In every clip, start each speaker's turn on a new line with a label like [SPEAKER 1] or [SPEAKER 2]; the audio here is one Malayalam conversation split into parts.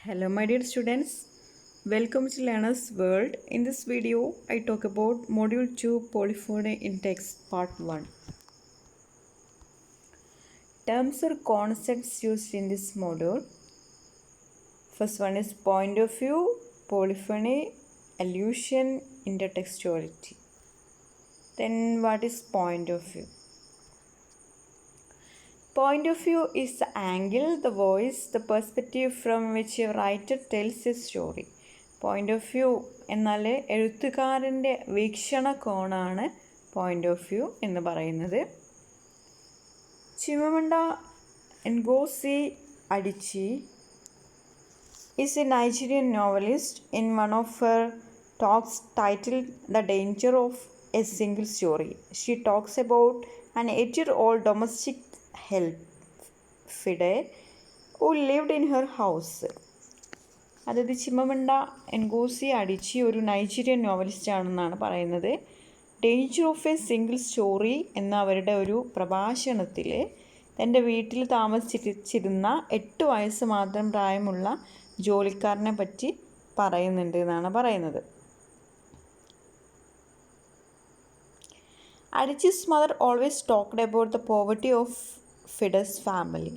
[SPEAKER 1] Hello my dear students, welcome to Learner's World. In this video, I talk about Module 2 Polyphony in Text Part 1. Terms or concepts used in this module. First one is point of view, polyphony, allusion, intertextuality. Then what is point of view? Point of view is the angle, the voice, the perspective from which a writer tells a story. Point of view എന്നാൽ എഴുത്തുകാരൻ്റെ വീക്ഷണകോണാണ് പോയിൻ്റ് ഓഫ് വ്യൂ എന്ന് പറയുന്നത്. Chimamanda Ngozi Adichie is a Nigerian novelist. In one of her talks titled The Danger of a Single Story, she talks about an 8-year-old domestic help Fide who lived in her house. അതായത് ചിമമണ്ട എൻഗോസി അഡിച്ചി ഒരു നൈജീരിയൻ നോവലിസ്റ്റ് ആണെന്നാണ് പറയുന്നത്. Danger of A single story എന്ന അവരുടെ ഒരു പ്രഭാഷണത്തിൽ തൻ്റെ വീട്ടിൽ താമസിച്ചിരുന്ന 8 വയസ്സ് മാത്രം പ്രായമുള്ള ജോലിക്കാരനെ പറ്റി പറയുന്നുണ്ട് എന്നാണ് പറയുന്നത്. Adichi's mother always talked about the poverty of Fide's family.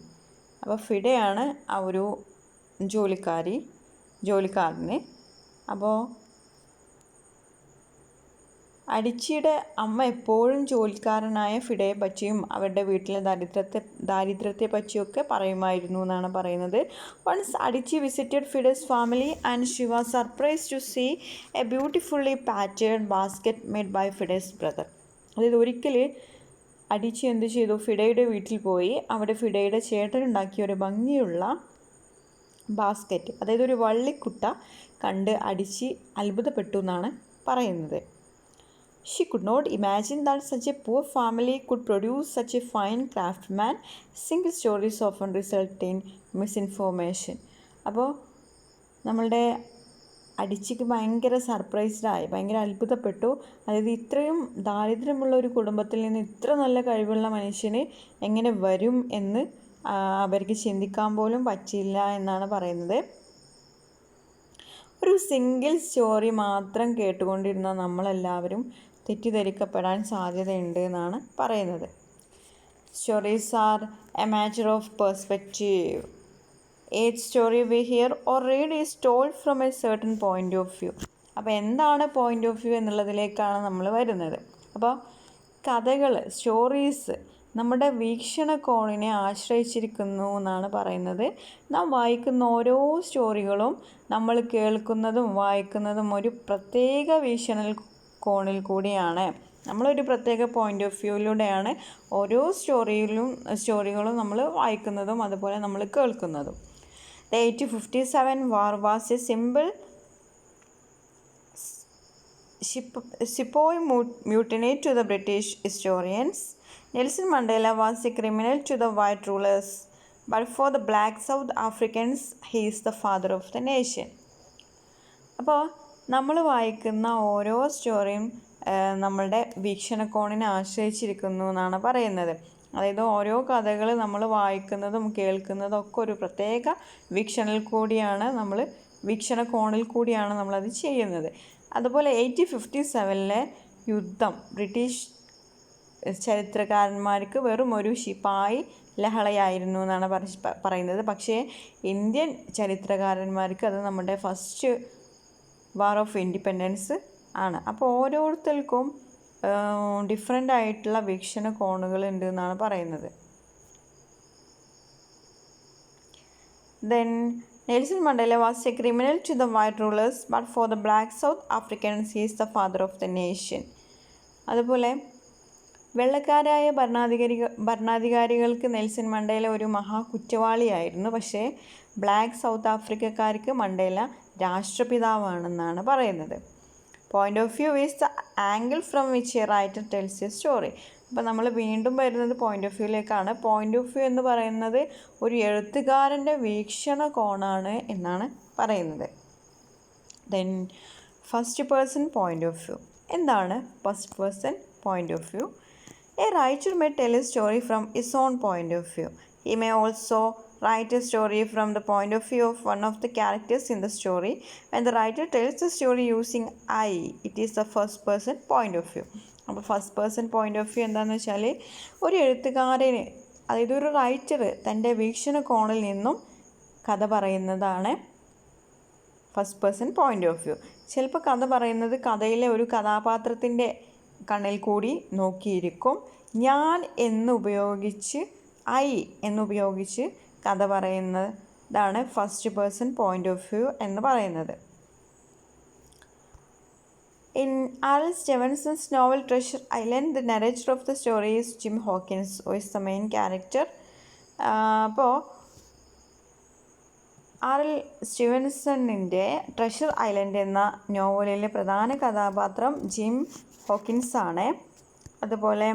[SPEAKER 1] അപ്പോൾ ഫിഡയാണ് ആ ഒരു ജോലിക്കാരന്. അപ്പോൾ അഡിച്ചിയുടെ അമ്മ എപ്പോഴും ജോലിക്കാരനായ ഫിഡയെ പറ്റിയും അവരുടെ വീട്ടിലെ ദാരിദ്ര്യത്തെ പറ്റിയൊക്കെ പറയുമായിരുന്നു എന്നാണ് പറയുന്നത്. Once Adichie visited Fide's family and she was surprised to see a beautifully pattern basket made by Fide's brother. അതായത് ഒരിക്കൽ അഡിച്ചി എന്ത് ചെയ്തു, ഫിഡയുടെ വീട്ടിൽ പോയി അവിടെ ഫിഡയുടെ ചേട്ടനുണ്ടാക്കിയ ഒരു ഭംഗിയുള്ള ബാസ്ക്കറ്റ്, അതായത് ഒരു വള്ളിക്കുട്ട കണ്ട് അഡിച്ചി അത്ഭുതപ്പെട്ടു എന്നാണ് പറയുന്നത്. She could not imagine that such a poor family could produce such a fine craftsman. Single stories often result in misinformation. അപ്പോൾ നമ്മളുടെ അഡിച്ചിക്ക് ഭയങ്കര സർപ്രൈസ്ഡായി, ഭയങ്കര അത്ഭുതപ്പെട്ടു. അതായത് ഇത്രയും ദാരിദ്ര്യമുള്ള ഒരു കുടുംബത്തിൽ നിന്ന് ഇത്ര നല്ല കഴിവുള്ള മനുഷ്യന് എങ്ങനെ വരും എന്ന് അവർക്ക് ചിന്തിക്കാൻ പോലും പറ്റില്ല എന്നാണ് പറയുന്നത്. ഒരു സിംഗിൾ സ്റ്റോറി മാത്രം കേട്ടുകൊണ്ടിരുന്ന നമ്മളെല്ലാവരും തെറ്റിദ്ധരിക്കപ്പെടാൻ സാധ്യതയുണ്ട് എന്നാണ് പറയുന്നത്. Stories R A matter of perspective. Each story we hear or read is told from a certain point of view. അപ്പോൾ എന്താണ് പോയിൻ്റ് ഓഫ് വ്യൂ എന്നുള്ളതിലേക്കാണ് നമ്മൾ വരുന്നത്. അപ്പോൾ കഥകൾ, സ്റ്റോറീസ് നമ്മുടെ വീക്ഷണകോണിനെ ആശ്രയിച്ചിരിക്കുന്നു എന്നാണ് പറയുന്നത്. നാം വായിക്കുന്ന ഓരോ സ്റ്റോറികളും നമ്മൾ കേൾക്കുന്നതും വായിക്കുന്നതും ഒരു പ്രത്യേക വീക്ഷണകോണിൽ കൂടിയാണ്. നമ്മളൊരു പ്രത്യേക പോയിൻ്റ് ഓഫ് വ്യൂയിലൂടെയാണ് ഓരോ സ്റ്റോറികളും നമ്മൾ വായിക്കുന്നതും അതുപോലെ നമ്മൾ കേൾക്കുന്നതും. The 1857 war was a simple Sepoy mutiny to the British historians. Nelson Mandela was a criminal to the white rulers, but for the black South Africans, he is the father of the nation. അപ്പോൾ നമ്മൾ വായിക്കുന്ന ഓരോ സ്റ്റോറിയും നമ്മളുടെ വീക്ഷണകോണിനെ ആശ്രയിച്ചിരിക്കുന്നു എന്നാണ് പറയുന്നത്. അതായത് ഓരോ കഥകൾ നമ്മൾ വായിക്കുന്നതും കേൾക്കുന്നതും ഒക്കെ ഒരു പ്രത്യേക വീക്ഷണകോണിൽ കൂടിയാണ് നമ്മളത് ചെയ്യുന്നത്. അതുപോലെ 1857 യുദ്ധം ബ്രിട്ടീഷ് ചരിത്രകാരന്മാർക്ക് വെറും ഒരു ശിപായി ലഹളയായിരുന്നു എന്നാണ് പറയുന്നത്. പക്ഷേ ഇന്ത്യൻ ചരിത്രകാരന്മാർക്ക് അത് നമ്മുടെ ഫസ്റ്റ് വാർ ഓഫ് ഇൻഡിപെൻഡൻസ് ആണ്. അപ്പോൾ ഓരോരുത്തർക്കും ഡിഫറെൻ്റ് ആയിട്ടുള്ള വീക്ഷണകോണുകൾ ഉണ്ട് എന്നാണ് പറയുന്നത്. Then Nelson Mandela was a criminal to the white rulers, but for the black South Africans, he is the father of the nation. അതുപോലെ വെള്ളക്കാരായ ഭരണാധികാരികൾക്ക് നെൽസൺ മണ്ടേല ഒരു മഹാകുറ്റവാളിയായിരുന്നു. പക്ഷേ ബ്ലാക്ക് സൗത്ത് ആഫ്രിക്കക്കാർക്ക് മണ്ടേല രാഷ്ട്രപിതാവാണെന്നാണ് പറയുന്നത്. Point of view is the angle from which a writer tells a story. അപ്പോൾ നമ്മൾ വീണ്ടും വരുന്നത് പോയിൻ്റ് ഓഫ് വ്യൂയിലേക്കാണ്. പോയിൻ്റ് ഓഫ് വ്യൂ എന്ന് പറയുന്നത് ഒരു എഴുത്തുകാരൻ്റെ വീക്ഷണകോണാണ് എന്നാണ് പറയുന്നത്. Then first person point of view. എന്താണ് first person point of view? A writer may tell a story from his own point of view. He may also write a story from the point of view of one of the characters in the story. When the writer tells the story using I, it is the first person point of view. അപ്പോൾ first person point of view എന്താണെന്ന് വെച്ചാൽ ഒരു എഴുത്തുകാരന്, അതായത് ഒരു റൈറ്റർ തൻ്റെ വീക്ഷണകോണിൽ നിന്നും കഥ പറയുന്നതാണ് first person point of view. ചിലപ്പോൾ കഥ പറയുന്നത് കഥയിലെ ഒരു കഥാപാത്രത്തിൻ്റെ കണ്ണിൽ കൂടി നോക്കിയിരിക്കും. ഞാൻ എന്നുപയോഗിച്ച്, ഐ എന്നുപയോഗിച്ച് കഥ പറയുന്നതാണ് first person point of view എന്ന് പറയുന്നത്. In Alan Stevenson's novel Treasure Island, the narrator of the story is Jim Hawkins, who is the main character. അപ്പോൾ ആർ.എൽ. സ്റ്റീവൻസണിൻ്റെ ട്രഷർ ഐലൻഡ് എന്ന നോവലിലെ പ്രധാന കഥാപാത്രം ജിം ഹോക്കിൻസ് ആണ്. അതുപോലെ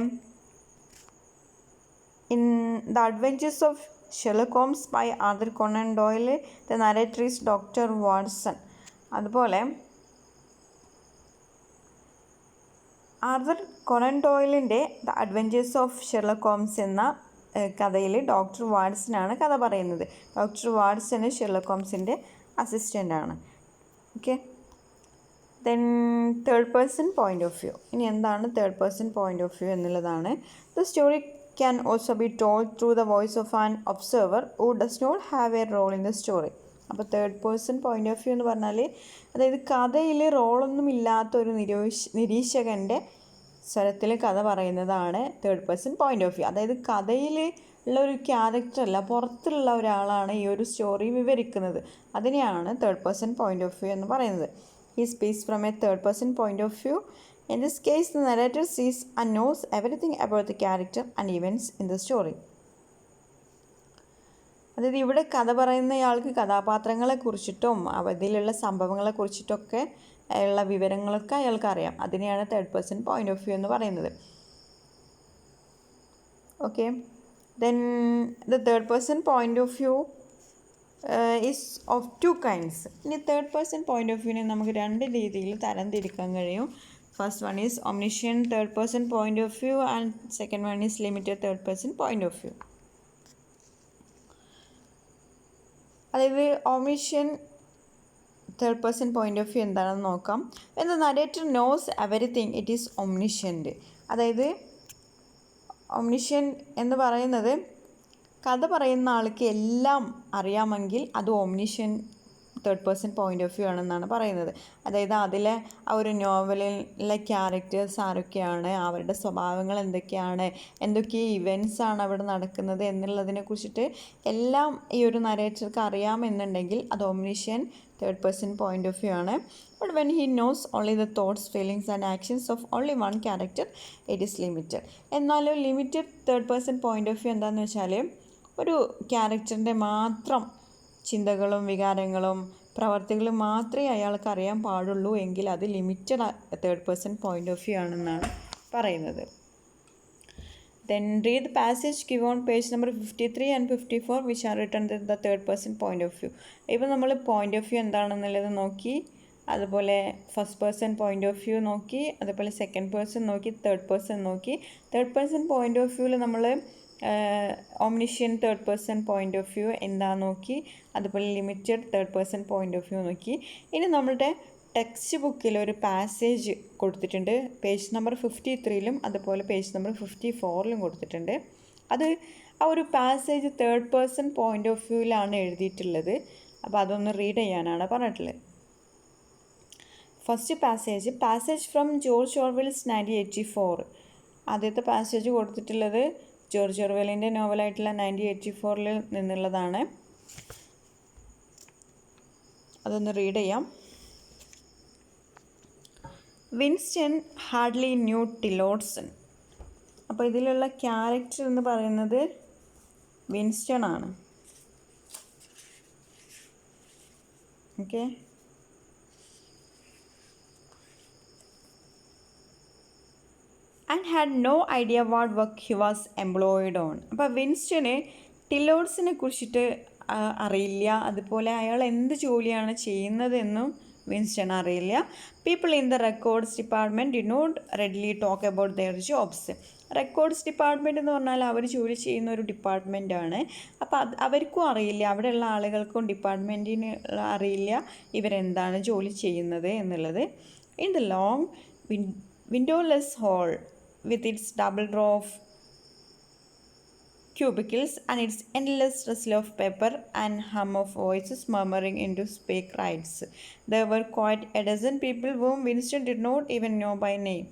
[SPEAKER 1] in the adventures of Sherlock Holmes by Arthur Conan Doyle, the narrator is doctor Watson. അതുപോലെ ആർതർ കോണൻ ഡോയിലിൻ്റെ the adventures of Sherlock Holmes എന്ന കഥയിൽ ഡോക്ടർ വാട്സനാണ് കഥ പറയുന്നത്. ഡോക്ടർ വാട്സന് ഷെർലക് ഹോംസിൻ്റെ അസിസ്റ്റൻ്റാണ്. Okay, then third person point of view. ഇനി എന്താണ് third person point of view എന്നുള്ളതാണ്. The story can also be told through the voice of an observer who does not have A role in the story. അപ്പോൾ third person point of view എന്ന് പറഞ്ഞാൽ അതായത് കഥയിൽ റോളൊന്നും ഇല്ലാത്ത ഒരു നിരീക്ഷകൻ്റെ സ്വരത്തിൽ കഥ പറയുന്നതാണ് third person point of view. അതായത് കഥയിൽ ഉള്ള ഒരു ക്യാരക്ടറല്ല, പുറത്തുള്ള ഒരാളാണ് ഈ ഒരു സ്റ്റോറി വിവരിക്കുന്നത്. അതിനെയാണ് third person point of view എന്ന് പറയുന്നത്. He speaks from a third person point of view. In this case, the narrator sees and knows everything about the character and events in the story. അതായത് ഇവിടെ കഥ പറയുന്നയാൾക്ക് കഥാപാത്രങ്ങളെക്കുറിച്ചിട്ടും അതിലുള്ള സംഭവങ്ങളെക്കുറിച്ചിട്ടൊക്കെ ഉള്ള വിവരങ്ങളൊക്കെ അയാൾക്ക് അറിയാം. അതിനെയാണ് third person point of view എന്ന് പറയുന്നത്. Okay, then the third person point of view is of two kinds. ഇനി തേർഡ് പേഴ്സൺ പോയിൻ്റ് ഓഫ് വ്യൂവിനെ നമുക്ക് രണ്ട് രീതിയിൽ തരംതിരിക്കാൻ കഴിയും. First one is omniscient third person point of view and second one is limited third person point of view. അതായത് omniscient third person point of view എന്താണെന്ന് നോക്കാം. When the narrator knows everything, it is omniscient. അതായത് omniscient എന്ന് പറയുന്നത് കഥ പറയുന്ന ആൾക്ക് എല്ലാം അറിയാമെങ്കിൽ അത് omniscient third person point of view ആണെന്നാണ് പറയുന്നത്. അതായത് അതിലെ ആ ഒരു നോവലിലെ ക്യാരക്ടേഴ്സ് ആരൊക്കെയാണ്, അവരുടെ സ്വഭാവങ്ങൾ എന്തൊക്കെയാണ്, എന്തൊക്കെ ഇവൻറ്റ്സാണ് അവിടെ നടക്കുന്നത് എന്നുള്ളതിനെ കുറിച്ചിട്ട് എല്ലാം ഈ ഒരു നരേറ്റർക്ക് അറിയാമെന്നുണ്ടെങ്കിൽ അത് omniscient third person point of view ആണ്. But when he knows only the thoughts, feelings and actions of only one character, it is limited. എന്നാലും limited third person point of view എന്താണെന്ന് വെച്ചാൽ ഒരു ക്യാരക്ടറിൻ്റെ മാത്രം ചിന്തകളും വികാരങ്ങളും പ്രവർത്തികളും മാത്രമേ അയാൾക്ക് അറിയാൻ പാടുള്ളൂ എങ്കിൽ അത് limited third person point of view ആണെന്നാണ് പറയുന്നത്. Then read the passage give on page number 53 and 54 which are written the third person point of view. ഇപ്പോൾ നമ്മൾ പോയിൻ്റ് ഓഫ് വ്യൂ എന്താണെന്നുള്ളത് നോക്കി, അതുപോലെ first person point of view നോക്കി, അതുപോലെ സെക്കൻഡ് പേഴ്സൺ നോക്കി, തേർഡ് പേഴ്സൺ നോക്കി. തേർഡ് പേഴ്സൺ പോയിൻ്റ് ഓഫ് വ്യൂവിൽ നമ്മൾ omniscient third person point of view എന്താ നോക്കി, അതുപോലെ limited third person point of view നോക്കി. ഇനി നമ്മളുടെ ടെക്സ്റ്റ് ബുക്കിൽ ഒരു പാസേജ് കൊടുത്തിട്ടുണ്ട്, പേജ് നമ്പർ 53-ലും അതുപോലെ പേജ് നമ്പർ 54-ലും കൊടുത്തിട്ടുണ്ട്. അത് ആ ഒരു passage third person point of വ്യൂവിലാണ് എഴുതിയിട്ടുള്ളത്. അപ്പോൾ അതൊന്ന് റീഡ് ചെയ്യാനാണ് പറഞ്ഞിട്ടുള്ളത്. First passage from George Orwell's 1984. ആദ്യത്തെ പാസേജ് കൊടുത്തിട്ടുള്ളത് ജോർജ് ഓർവെലിൻ്റെ നോവലായിട്ടുള്ള 1984 നിന്നുള്ളതാണ്. അതൊന്ന് റീഡ് ചെയ്യാം. Winston hardly knew Tillotson. അപ്പോൾ ഇതിലുള്ള ക്യാരക്ടർ എന്ന് പറയുന്നത് വിൻസ്റ്റൺ ആണ്. Okay, and had no idea what work he was employed on. അപ്പോൾ വിൻസ്റ്റന് ടിലോട്സിനെ കുറിച്ചിട്ട് അറിയില്ല, അതുപോലെ അയാൾ എന്ത് ജോലിയാണ് ചെയ്യുന്നതെന്നും വിൻസ്റ്റൺ അറിയില്ല. People in the records department did not readily talk about their jobs. Records department എന്ന് പറഞ്ഞാൽ അവർ ജോലി ചെയ്യുന്ന ഒരു ഡിപ്പാർട്ട്മെൻറ്റാണ്. അപ്പോൾ അവർക്കും അറിയില്ല, അവിടെയുള്ള ആളുകൾക്കും ഡിപ്പാർട്ട്മെൻറ്റിന് അറിയില്ല ഇവരെന്താണ് ജോലി ചെയ്യുന്നത് എന്നുള്ളത്. In the long windowless hall with its double row of cubicles and its endless rustle of paper and hum of voices murmuring into speak rights. There were quite a dozen people whom Winston did not even know by name.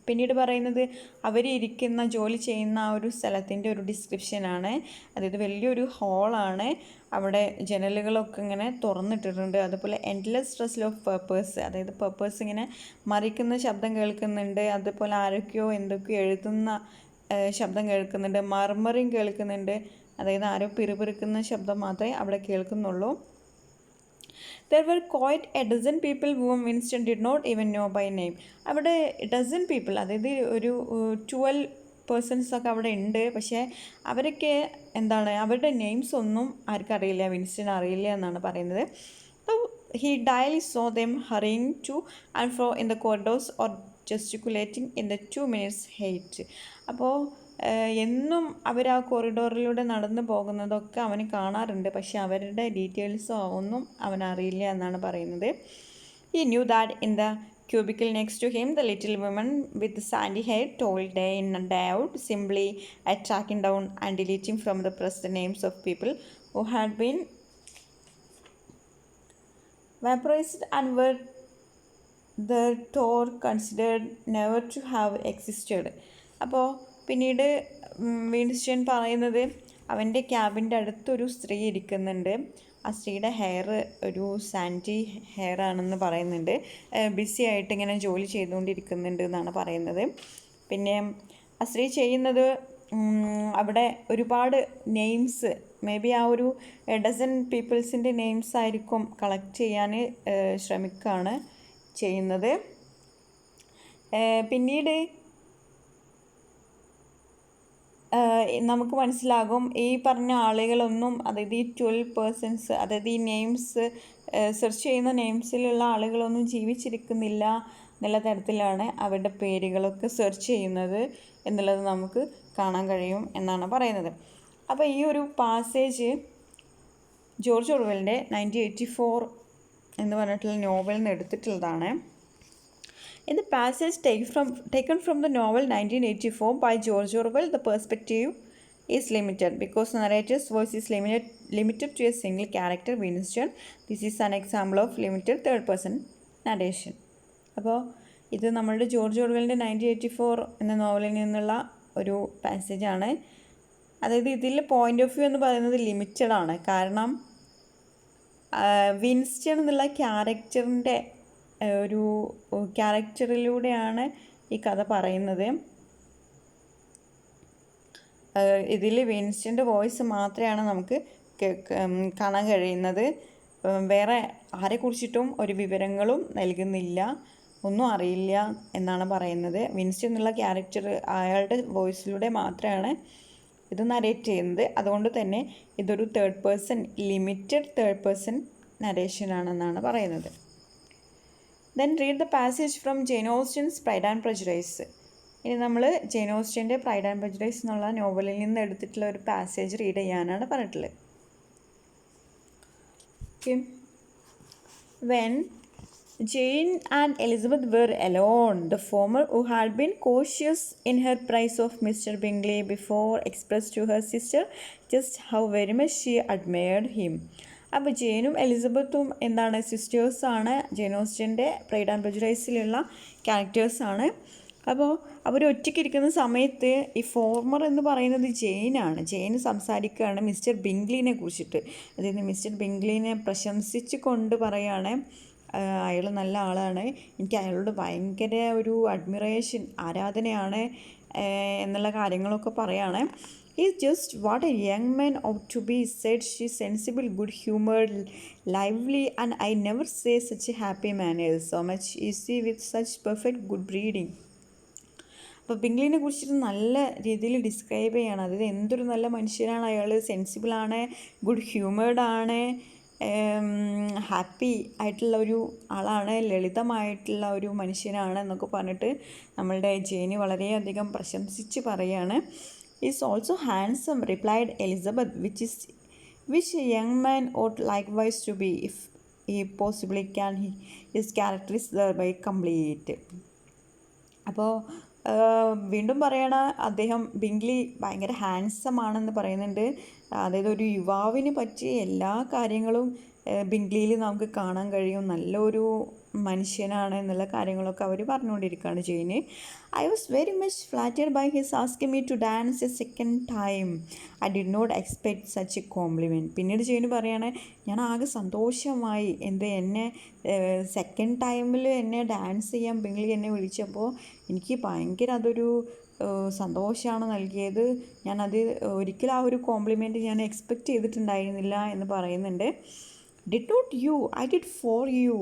[SPEAKER 1] പിന്നീട് പറയുന്നത് അവർ ഇരിക്കുന്ന ജോലി ചെയ്യുന്ന ആ ഒരു സ്ഥലത്തിൻ്റെ ഒരു ഡിസ്ക്രിപ്ഷനാണ്. അതായത് വലിയൊരു ഹാളാണ്, അവിടെ ജനലുകളൊക്കെ ഇങ്ങനെ തുറന്നിട്ടിട്ടുണ്ട്. അതുപോലെ എൻഡ്ലെസ് റസ്ൽ ഓഫ് പേപ്പേഴ്സ്, അതായത് പേപ്പേഴ്സ് ഇങ്ങനെ മറിക്കുന്ന ശബ്ദം കേൾക്കുന്നുണ്ട്. അതുപോലെ ആരൊക്കെയോ എന്തൊക്കെയോ എഴുതുന്ന ശബ്ദം കേൾക്കുന്നുണ്ട്. മർമറിങ് കേൾക്കുന്നുണ്ട്, അതായത് ആരോ പിറുപിറുക്കുന്ന ശബ്ദം മാത്രമേ അവിടെ കേൾക്കുന്നുള്ളൂ. There were quite a dozen people whom Winston did not even know by name. അവിടെ ഡസൻ പീപ്പിൾ, അതായത് ഒരു 12 പേഴ്സൺസ് ഒക്കെ അവിടെ ഉണ്ട്. പക്ഷേ അവരൊക്കെ എന്താണ്, അവരുടെ നെയിംസ് ഒന്നും ആർക്കറിയില്ല, വിൻസ്റ്റൺ അറിയില്ല എന്നാണ് പറയുന്നത്. So he daily saw them hurrying to and fro in the corridors or gesticulating in the 2 minutes hate. അപ്പോൾ എന്നും അവർ ആ കോറിഡോറിലൂടെ നടന്നു പോകുന്നതൊക്കെ അവന് കാണാറുണ്ട്, പക്ഷെ അവരുടെ ഡീറ്റെയിൽസോ ഒന്നും അവനറിയില്ല എന്നാണ് പറയുന്നത്. He knew that in the cubicle next to him the little woman with the sandy hair toiled day in and day out, simply at tracking down and deleting from the press the names of people who had been vaporized and were therefore considered never to have existed. അപ്പോൾ പിന്നീട് വിൻസ്റ്റൺ പറയുന്നത് അവൻ്റെ ക്യാബിൻ്റെ അടുത്തൊരു സ്ത്രീ ഇരിക്കുന്നുണ്ട്. ആ സ്ത്രീയുടെ ഹെയർ ഒരു സാൻഡി ഹെയർ ആണെന്ന് പറയുന്നുണ്ട്. ബിസി ആയിട്ട് ഇങ്ങനെ ജോലി ചെയ്തുകൊണ്ടിരിക്കുന്നുണ്ട് എന്നാണ് പറയുന്നത്. പിന്നെ ആ സ്ത്രീ ചെയ്യുന്നത് അവിടെ ഒരുപാട് നെയിംസ്, മേ ബി ആ ഒരു ഡസൻ പീപ്പിൾസിൻ്റെ നെയിംസ് ആയിരിക്കും കളക്ട് ചെയ്യാൻ ശ്രമിക്കുകയാണ് ചെയ്യുന്നത്. പിന്നീട് നമുക്ക് മനസ്സിലാകും ഈ പറഞ്ഞ ആളുകളൊന്നും, അതായത് ഈ 12 പേഴ്സൺസ്, അതായത് ഈ നെയിംസ് സെർച്ച് ചെയ്യുന്ന നെയിംസിലുള്ള ആളുകളൊന്നും ജീവിച്ചിരിക്കുന്നില്ല എന്നുള്ള തരത്തിലാണ് അവരുടെ പേരുകളൊക്കെ സെർച്ച് ചെയ്യുന്നത് എന്നുള്ളത് നമുക്ക് കാണാൻ കഴിയും എന്നാണ് പറയുന്നത്. അപ്പോൾ ഈ ഒരു പാസേജ് ജോർജ് ഓർവെലിൻ്റെ 1984 എന്ന് പറഞ്ഞിട്ടുള്ള നോവലിൽ നിന്ന് എടുത്തിട്ടുള്ളതാണ്. In the passage taken from the novel 1984 by George Orwell, the perspective is limited because the narrator's voice is limited to a single character, Winston. This is an example of limited third-person narration. അപ്പോൾ ഇത് നമ്മളുടെ ജോർജ് ഓർവെലിൻ്റെ 1984 എന്ന നോവലിൽ നിന്നുള്ള ഒരു പാസേജാണ്. അതായത് ഇതിൽ പോയിൻ്റ് ഓഫ് വ്യൂ എന്ന് പറയുന്നത് ലിമിറ്റഡ് ആണ്. കാരണം വിൻസ്റ്റൺ എന്നുള്ള ക്യാരക്ടറിൻ്റെ ഒരു ക്യാരക്ടറിലൂടെയാണ് ഈ കഥ പറയുന്നത്. ഇതിൽ വിൻസ്റ്റൻ്റെ വോയിസ് മാത്രമാണ് നമുക്ക് കാണാൻ കഴിയുന്നത്. വേറെ ആരെക്കുറിച്ചിട്ടും ഒരു വിവരങ്ങളും നൽകുന്നില്ല, ഒന്നും അറിയില്ല എന്നാണ് പറയുന്നത്. വിൻസ്റ്റൺ എന്നുള്ള ക്യാരക്ടർ അയാളുടെ വോയിസിലൂടെ മാത്രമാണ് ഇത് നരേറ്റ് ചെയ്യുന്നത്. അതുകൊണ്ട് തന്നെ ഇതൊരു ലിമിറ്റഡ് തേർഡ് പേഴ്സൺ നരേഷനാണെന്നാണ് പറയുന്നത്. Then read the passage from Jane Austen's Pride and Prejudice. ഇനി നമ്മൾ ജെയിൻ ഓസ്റ്റൻ്റെ പ്രൈഡ് ആൻഡ് പ്രെജുഡൈസ് എന്നുള്ള നോവലിൽ നിന്ന് എടുത്തിട്ടുള്ള ഒരു പാസേജ് റീഡ് ചെയ്യാനാണ് പറഞ്ഞിട്ടുള്ളത്. Okay. When Jane and Elizabeth were alone, the former, who had been cautious in her praise of Mr. Bingley before, expressed to her sister just how very much she admired him. അപ്പോൾ ജെയിനും എലിസബത്തും എന്താണ്, സിസ്റ്റേഴ്സാണ്. ജെയിൻ ഓസ്റ്റൻ്റെ പ്രൈഡ് ആൻഡ് പ്രെജുഡൈസിലുള്ള ക്യാരക്ടേഴ്സാണ്. അപ്പോൾ അവർ ഒറ്റയ്ക്കിരിക്കുന്ന സമയത്ത് ഈ ഫോർമർ എന്ന് പറയുന്നത് ജെയിനാണ്. ജെയിൻ സംസാരിക്കുകയാണ് മിസ്റ്റർ ബിംഗ്ലീനെ കുറിച്ചിട്ട്. അതായത് മിസ്റ്റർ ബിംഗ്ലീനെ പ്രശംസിച്ച് കൊണ്ട് പറയുകയാണ് അയാൾ നല്ല ആളാണ്, എനിക്ക് അയാളോട് ഭയങ്കര ഒരു അഡ്മിറേഷൻ, ആരാധനയാണ് എന്നുള്ള കാര്യങ്ങളൊക്കെ പറയുകയാണ്. He's just what a young man ought to be, said she, sensible, good-humoured, lively, and I never say such a happy man is. So much easy with such perfect good breeding. അപ്പോൾ ബിംഗ്ലീനെ കുറിച്ചിട്ട് നല്ല രീതിയിൽ ഡിസ്ക്രൈബ് ചെയ്യണം. അതായത് എന്തൊരു നല്ല മനുഷ്യനാണ് അയാൾ, സെൻസിബിളാണ്, ഗുഡ് ഹ്യൂമേർഡ് ആണ്, ഹാപ്പി ആയിട്ടുള്ള ഒരു ആളാണ്, ലളിതമായിട്ടുള്ള ഒരു മനുഷ്യനാണ് എന്നൊക്കെ പറഞ്ഞിട്ട് നമ്മളുടെ ജെയിന് വളരെയധികം പ്രശംസിച്ച് പറയാണ്. Is also handsome replied Elizabeth, which A young man ought likewise to be if he possibly can his character is thereby complete. അപ്പോൾ വീണ്ടും പറയണ അദ്ദേഹം ബിങ്ക്ലി ഭയങ്കര ഹാൻസം ആണെന്ന് പറയുന്നുണ്ട്. അതായത് ഒരു യുവാവിന് പറ്റിയ എല്ലാ കാര്യങ്ങളും ബിങ്ക്ലിയിൽ നമുക്ക് കാണാൻ കഴിയും. നല്ലൊരു മനുഷ്യനാണ് എന്നുള്ള കാര്യങ്ങളൊക്കെ അവർ പറഞ്ഞുകൊണ്ടിരിക്കുകയാണ് ജെയിന്. I was very much flattered by his asking me to dance a second time. I did not expect such a compliment. പിന്നീട് ജെയിന് പറയാണ്, ഞാൻ ആകെ സന്തോഷമായി, എന്നെ സെക്കൻഡ് ടൈമിൽ എന്നെ ഡാൻസ് ചെയ്യാൻ ബിങ്ക്ലി എന്നെ വിളിച്ചപ്പോൾ എനിക്ക് ഭയങ്കര അതൊരു സന്തോഷമാണ് നൽകിയത്. ഞാനത് ഒരിക്കലും ആ ഒരു കോംപ്ലിമെൻറ്റ് ഞാൻ എക്സ്പെക്റ്റ് ചെയ്തിട്ടുണ്ടായിരുന്നില്ല എന്ന് പറയുന്നുണ്ട്. Did not you, I did for you,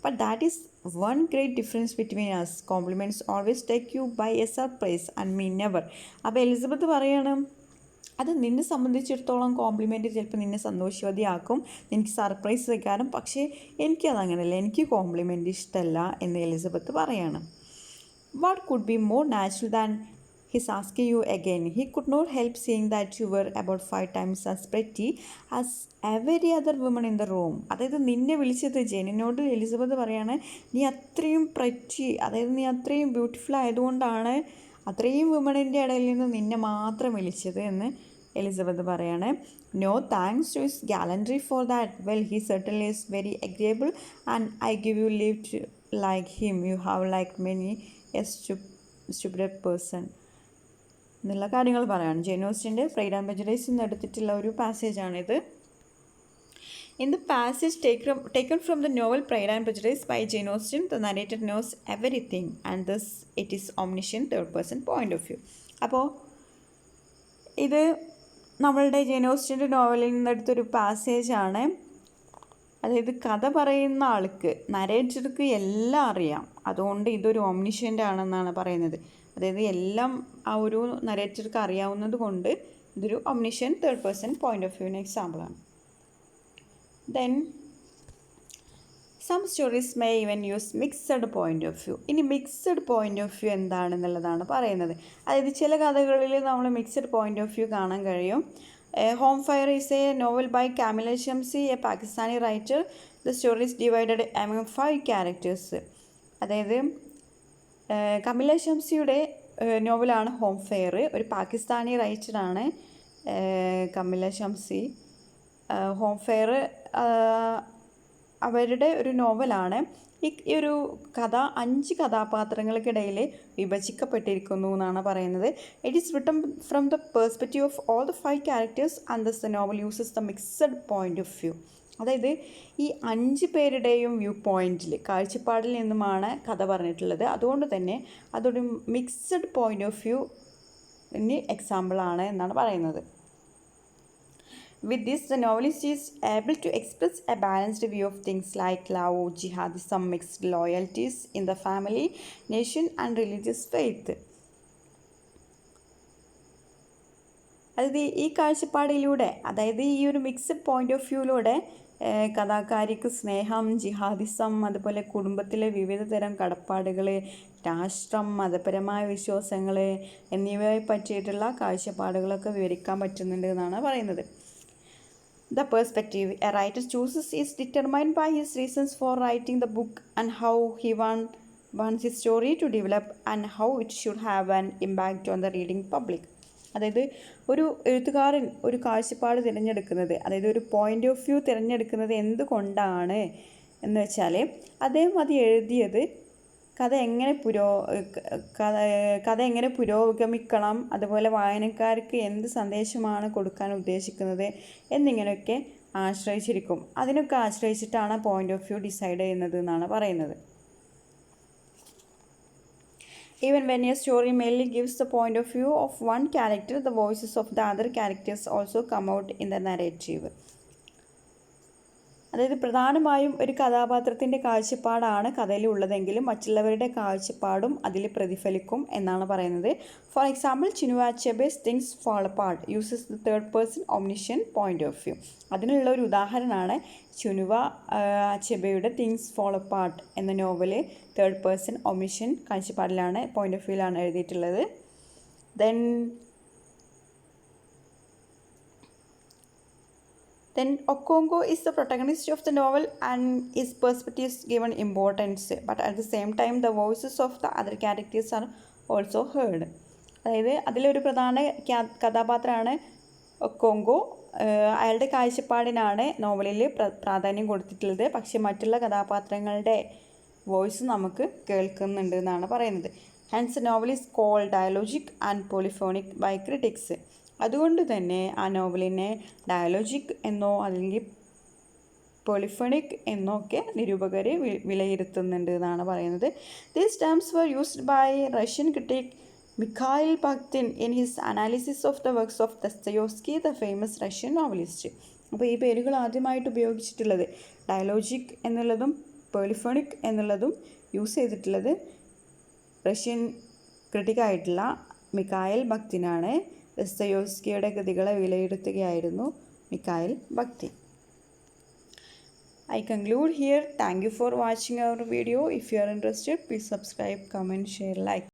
[SPEAKER 1] but that is one great difference between us. Compliments always take you by a surprise and me never. അപ്പോൾ എലിസബത്ത് പറയണം, അത് നിന്നെ സംബന്ധിച്ചിടത്തോളം കോംപ്ലിമെൻറ്റ് ചിലപ്പോൾ നിന്നെ സന്തോഷവതിയാക്കും, എനിക്ക് സർപ്രൈസ് വെക്കാനും, പക്ഷേ എനിക്കതങ്ങനെയല്ല, എനിക്ക് കോംപ്ലിമെൻറ്റ് ഇഷ്ടമല്ല എന്ന് എലിസബത്ത് പറയാണ്. What could be more natural than his asking you again? He could not help seeing that you were about 5 times as pretty as every other woman in the room. അതായത് നിന്നെ വിളിച്ചത് ജെനിനോട് എലിസബത്ത് പറയാണ്, നീ അത്രയും പ്രറ്റി, അതായത് നീ അത്രയും ബ്യൂട്ടിഫുൾ ആയതുകൊണ്ടാണ് അത്രയും വുമണിൻ്റെ ഇടയിൽ നിന്ന് നിന്നെ മാത്രം വിളിച്ചത് എന്ന് എലിസബത്ത് പറയാണ്. No thanks to his gallantry for that. Well, he certainly is very agreeable and I give you leave to like him. You have like many a stupid person എന്നുള്ള കാര്യങ്ങൾ പറയാണ്. ജെയിൻ ഓസ്റ്റൻ്റെ പ്രൈഡ് ആൻഡ് പ്രെജുഡിസ് നിന്ന് എടുത്തിട്ടുള്ള ഒരു പാസേജാണിത്. In the passage taken from the novel Pride and Prejudice by Jane Austen, the narrator knows everything and thus it is omniscient third person point of view. അപ്പോൾ ഇത് നമ്മളുടെ ജെയിൻ ഓസ്റ്റൻ്റെ നോവലിൽ നിന്നെടുത്തൊരു പാസേജാണ്. അതായത് കഥ പറയുന്ന ആൾക്ക്, നരേറ്റർക്ക് എല്ലാം അറിയാം, അതുകൊണ്ട് ഇതൊരു ഓംനിഷ്യൻ്റ് ആണെന്നാണ് പറയുന്നത്. അതായത് എല്ലാം ആ ഒരു നരേറ്റർക്ക് അറിയാവുന്നത് കൊണ്ട് ഇതൊരു omniscient third person point of വ്യൂവിന് എക്സാമ്പിളാണ്. Then some stories may even use mixed point of view. ഇനി മിക്സഡ് പോയിൻ്റ് ഓഫ് വ്യൂ എന്താണെന്നുള്ളതാണ് പറയുന്നത്. അതായത് ചില കഥകളിൽ നമ്മൾ മിക്സഡ് പോയിൻ്റ് ഓഫ് വ്യൂ കാണാൻ കഴിയും. Home Fire is a novel by Kamila Shamsi, a Pakistani writer. The story is divided among 5 characters. അതായത് കമില ഷംസിയുടെ നോവലാണ് ഹോം ഫെയർ. ഒരു പാകിസ്ഥാനി റൈറ്ററാണ് കമില ഷംസി. ഹോം ഫെയർ അവരുടെ ഒരു നോവലാണ്. ഈ ഒരു കഥ 5 കഥാപാത്രങ്ങൾക്കിടയിൽ വിഭജിക്കപ്പെട്ടിരിക്കുന്നു എന്നാണ് പറയുന്നത്. It is written from the perspective of all the 5 characters and thus the novel uses the mixed point of view. അതായത് ഈ 5 പേരുടെയും വ്യൂ പോയിൻറ്റിൽ, കാഴ്ചപ്പാടിൽ നിന്നുമാണ് കഥ പറഞ്ഞിട്ടുള്ളത്. അതുകൊണ്ട് തന്നെ അതൊരു മിക്സഡ് പോയിൻ്റ് ഓഫ് വ്യൂവിന് എക്സാമ്പിളാണ് എന്നാണ് പറയുന്നത്. With this, the novelist is able to express a balanced view of things like love, jihadism, mixed loyalties in the family, nation and religious faith. അതായത് ഈ കാഴ്ചപ്പാടിലൂടെ, അതായത് ഈ ഒരു മിക്സഡ് പോയിൻ്റ് ഓഫ് വ്യൂയിലൂടെ കഥാകാരിക്ക് സ്നേഹം, ജിഹാദിസം, അതുപോലെ കുടുംബത്തിലെ വിവിധ തരം കടപ്പാടുകൾ, രാഷ്ട്രം, മതപരമായ വിശ്വാസങ്ങൾ എന്നിവയെ പറ്റിയിട്ടുള്ള കാഴ്ചപ്പാടുകളൊക്കെ വിവരിക്കാൻ പറ്റുന്നുണ്ട് എന്നാണ് പറയുന്നത്. The perspective a writer chooses is determined by his reasons for writing the book and how he wants his story to develop and how it should have an impact on the reading public. അതായത് ഒരു എഴുത്തുകാരൻ ഒരു കാഴ്ചപ്പാട് തിരഞ്ഞെടുക്കുന്നത്, അതായത് ഒരു പോയിൻ്റ് ഓഫ് വ്യൂ തിരഞ്ഞെടുക്കുന്നത് എന്തുകൊണ്ടാണ് എന്ന് വെച്ചാൽ, അദ്ദേഹം അത് എഴുതിയത് കഥ എങ്ങനെ പുരോഗമിക്കണം, അതുപോലെ വായനക്കാർക്ക് എന്ത് സന്ദേശമാണ് കൊടുക്കാൻ ഉദ്ദേശിക്കുന്നത് എന്നിങ്ങനെയൊക്കെ ആശ്രയിച്ചിരിക്കും. അതിനൊക്കെ ആശ്രയിച്ചിട്ടാണ് പോയിൻ്റ് ഓഫ് വ്യൂ ഡിസൈഡ് ചെയ്യുന്നത് എന്നാണ് പറയുന്നത്. Even when a story merely gives the point of view of one character, the voices of the other characters also come out in the narrative. അതായത് പ്രധാനമായും ഒരു കഥാപാത്രത്തിൻ്റെ കാഴ്ചപ്പാടാണ് കഥയിലുള്ളതെങ്കിലും മറ്റുള്ളവരുടെ കാഴ്ചപ്പാടും അതിൽ പ്രതിഫലിക്കും എന്നാണ് പറയുന്നത്. For example, Chinua Achebe's Things Fall Apart uses the third person omniscient point of view. അതിനുള്ള ഒരു ഉദാഹരണമാണ് ചിനുവ അച്ചബെയുടെ തിങ്സ് ഫാൾ അപ്പാർട്ട് എന്ന നോവല് തേർഡ് പേഴ്സൺ ഒംനിഷ്യന്റ് കാഴ്ചപ്പാടിലാണ്, പോയിന്റ് ഓഫ് വ്യൂയിലാണ് എഴുതിയിട്ടുള്ളത്. Then Okongo is the protagonist of the novel and his perspective is given importance, but at the same time the voices of the other characters are also heard. അതായത് അതിലൊരു പ്രധാന കഥാപാത്രമാണ് ഒക്കോങ്കോ. അയാളുടെ കാഴ്ചപ്പാടിനാണ് നോവലിൽ പ്രാധാന്യം കൊടുത്തിട്ടുള്ളത്, പക്ഷെ മറ്റുള്ള കഥാപാത്രങ്ങളുടെ വോയിസ് നമുക്ക് കേൾക്കുന്നുണ്ട് എന്നാണ് പറയുന്നത്. Hence novel is called dialogic and polyphonic by critics. അതുകൊണ്ട് തന്നെ ആ നോവലിനെ ഡയലോജിക് എന്നോ അല്ലെങ്കിൽ പോളിഫോണിക് എന്നോ ഒക്കെ നിരൂപകർ വിലയിരുത്തുന്നുണ്ട് എന്നാണ് പറയുന്നത്. These terms were used by Russian critic Mikhail Bakhtin in his analysis of the works of Dostoevsky, the famous Russian novelist. അപ്പോൾ ഈ പേരുകൾ ആദ്യമായിട്ട് ഉപയോഗിച്ചിട്ടുള്ളത് ഡയലോജിക് എന്നുള്ളതും പോളിഫോണിക് എന്നുള്ളതും യൂസ് ചെയ്തിട്ടുള്ളത് റഷ്യൻ ക്രിട്ടിക്കായിട്ടുള്ള മിഖായിൽ ബാഖ്തിനാണ്. ദസ്തയോവ്സ്കിയുടെ കൃതികളെ വിലയിരുത്തുകയായിരുന്നു Mikhail Bakhtin. I conclude here. Thank you for watching our video. If you are interested, please subscribe, comment, share, like.